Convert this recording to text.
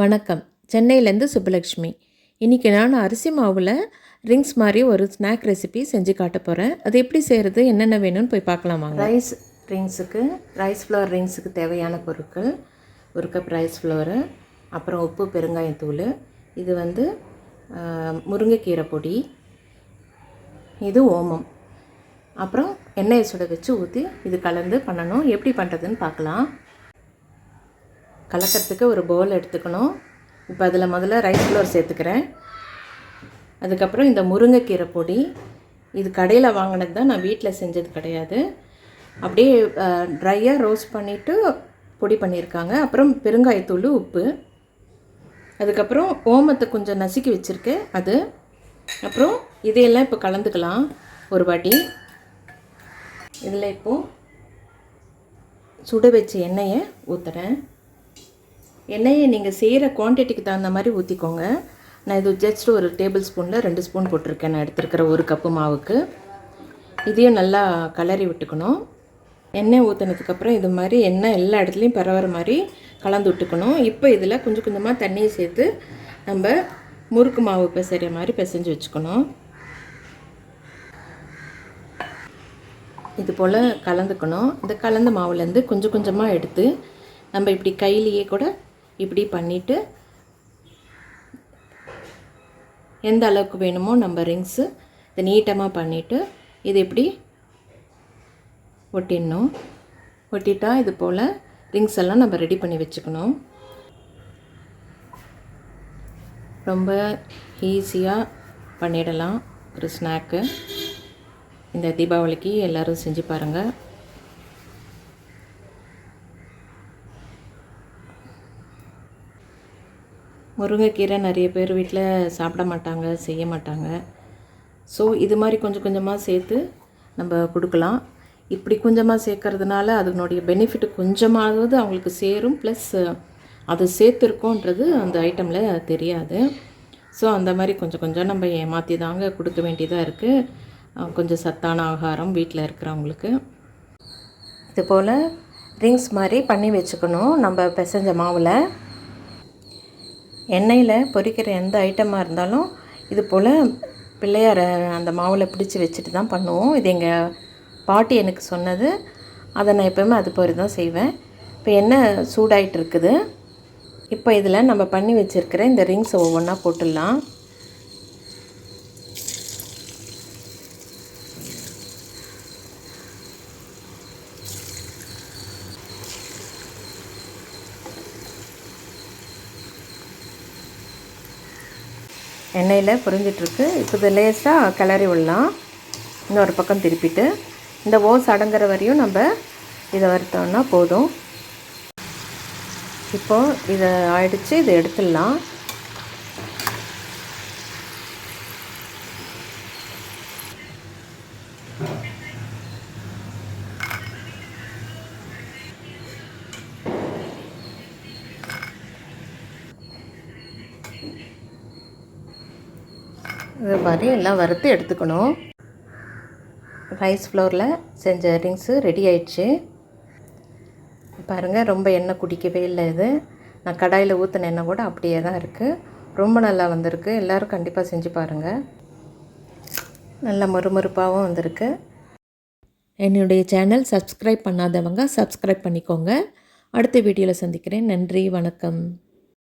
வணக்கம். சென்னையிலேருந்து சுப்புலக்ஷ்மி. இன்றைக்கி நான் அரிசி மாவில் ரிங்ஸ் மாதிரி ஒரு ஸ்நாக் ரெசிபி செஞ்சு காட்ட போகிறேன். அது எப்படி செய்கிறது, என்னென்ன வேணும்னு போய் பார்க்கலாமா? ரைஸ் ஃப்ளவர் ரிங்ஸுக்கு தேவையான பொருட்கள்: 1 கப் ரைஸ் ஃப்ளவரு, அப்புறம் உப்பு, பெருங்காயத்தூள், இது முருங்கைக்கீரை பொடி, இது ஓமம், அப்புறம் எண்ணெயை சுட வச்சு ஊற்றி இது கலந்து பண்ணணும். எப்படி பண்ணுறதுன்னு பார்க்கலாம். கலக்கிறதுக்கு ஒரு பவுல் எடுத்துக்கணும். இப்போ அதில் முதல்ல ரைஸ் ஃப்ளவர் சேர்த்துக்கிறேன். அதுக்கப்புறம் இந்த முருங்கைக்கீரை பொடி, இது கடையில் வாங்கினது தான், நான் வீட்டில் செஞ்சது கிடையாது. அப்படியே ட்ரையாக ரோஸ்ட் பண்ணிவிட்டு பொடி பண்ணியிருக்காங்க. அப்புறம் பெருங்காயத்தூள், உப்பு, அதுக்கப்புறம் ஓமத்தை கொஞ்சம் நசுக்கி வச்சுருக்கேன் அது. அப்புறம் இதையெல்லாம் இப்போ கலந்துக்கலாம் ஒரு வாட்டி. இதில் இப்போது சுட வச்ச எண்ணெயை ஊற்றுறேன். எண்ணெயை நீங்கள் செய்கிற குவான்டிட்டிக்கு தகுந்த மாதிரி ஊற்றிக்கோங்க. நான் இது ஜஸ்ட் ஒரு டேபிள் ஸ்பூனில் 2 ஸ்பூன் போட்டிருக்கேன். நான் எடுத்துருக்கிற 1 கப்பு மாவுக்கு. இதையும் நல்லா கலரி விட்டுக்கணும். எண்ணெய் ஊற்றினதுக்கப்புறம் இது மாதிரி எண்ணெய் எல்லா இடத்துலையும் பரவுற மாதிரி கலந்து விட்டுக்கணும். இப்போ இதில் கொஞ்சம் கொஞ்சமாக தண்ணியை சேர்த்து நம்ம முறுக்கு மாவு பிசைகிற மாதிரி பிசைஞ்சு வச்சுக்கணும். இது போல் கலந்துக்கணும். இந்த கலந்த மாவுலேருந்து கொஞ்சம் கொஞ்சமாக எடுத்து நம்ம இப்படி கையிலேயே கூட இப்படி பண்ணிவிட்டு எந்த அளவுக்கு வேணுமோ நம்ம ரிங்ஸு இதை நீட்டமாக பண்ணிவிட்டு இது இப்படி ஒட்டிடணும். ஒட்டிட்டா இது போல் ரிங்ஸ் எல்லாம் நம்ம ரெடி பண்ணி வச்சுக்கணும். ரொம்ப ஈஸியாக பண்ணிடலாம் ஒரு ஸ்நாக்கு. இந்த தீபாவளிக்கு எல்லோரும் செஞ்சு பாருங்கள். முருங்கைக்கீரை நிறைய பேர் வீட்டில் சாப்பிட மாட்டாங்க, செய்ய மாட்டாங்க. ஸோ இது மாதிரி கொஞ்சம் கொஞ்சமாக சேர்த்து நம்ம கொடுக்கலாம். இப்படி கொஞ்சமாக சேர்க்கறதுனால அதனுடைய பெனிஃபிட் கொஞ்சமாவது அவங்களுக்கு சேரும். ப்ளஸ் அது சேர்த்துருக்கோன்றது அந்த ஐட்டமில் தெரியாது. ஸோ அந்த மாதிரி கொஞ்சம் கொஞ்சம் நம்ம ஏமாற்றி தாங்க கொடுக்க வேண்டியதாக இருக்குது. கொஞ்சம் சத்தான ஆகாரம் வீட்டில் இருக்கிறவங்களுக்கு. இது போல் ரிங்ஸ் மாதிரி பண்ணி வச்சுக்கணும். நம்ம பிசைஞ்ச மாவில் எண்ணெயில் பொரிக்கிற எந்த ஐட்டமாக இருந்தாலும் இது போல் பிள்ளையாரை அந்த மாவில் பிடிச்சி வச்சுட்டு தான் பண்ணுவோம். இது எங்கள் பாட்டி எனக்கு சொன்னது. அதை நான் எப்போவுமே அது போல தான் செய்வேன். இப்போ எண்ணெய் சூடாகிட்டு இருக்குது. இப்போ இதில் நம்ம பண்ணி வச்சுருக்கிற இந்த ரிங்ஸை ஒவ்வொன்றா போட்டுடலாம். எண்ணெயில் பொரிஞ்சிட்ருக்கு. இப்போ இதை லேசாக கிளறி விடலாம். இன்னொரு பக்கம் திருப்பிட்டு இந்த ஓஸ் அடங்குற வரையும் நம்ம இதை வறுத்தோம்னா போதும். இப்போது இதை ஆயிடுச்சு. இதை எடுத்துடலாம். இது மாதிரி எல்லாம் வறுத்து எடுத்துக்கணும். ரைஸ் ஃப்ளோரில் செஞ்ச ரிங்ஸு ரெடி ஆயிடுச்சு. பாருங்கள், ரொம்ப எண்ணெய் குடிக்கவே இல்லை. இது நான் கடாயில் ஊற்றின எண்ணெய் கூட அப்படியே தான் இருக்குது. ரொம்ப நல்லா வந்திருக்கு. எல்லோரும் கண்டிப்பாக செஞ்சு பாருங்கள். நல்ல மொறுமொறுப்பாகவும் வந்திருக்கு. என்னுடைய சேனல் சப்ஸ்கிரைப் பண்ணாதவங்க சப்ஸ்கிரைப் பண்ணிக்கோங்க. அடுத்த வீடியோவில் சந்திக்கிறேன். நன்றி, வணக்கம்.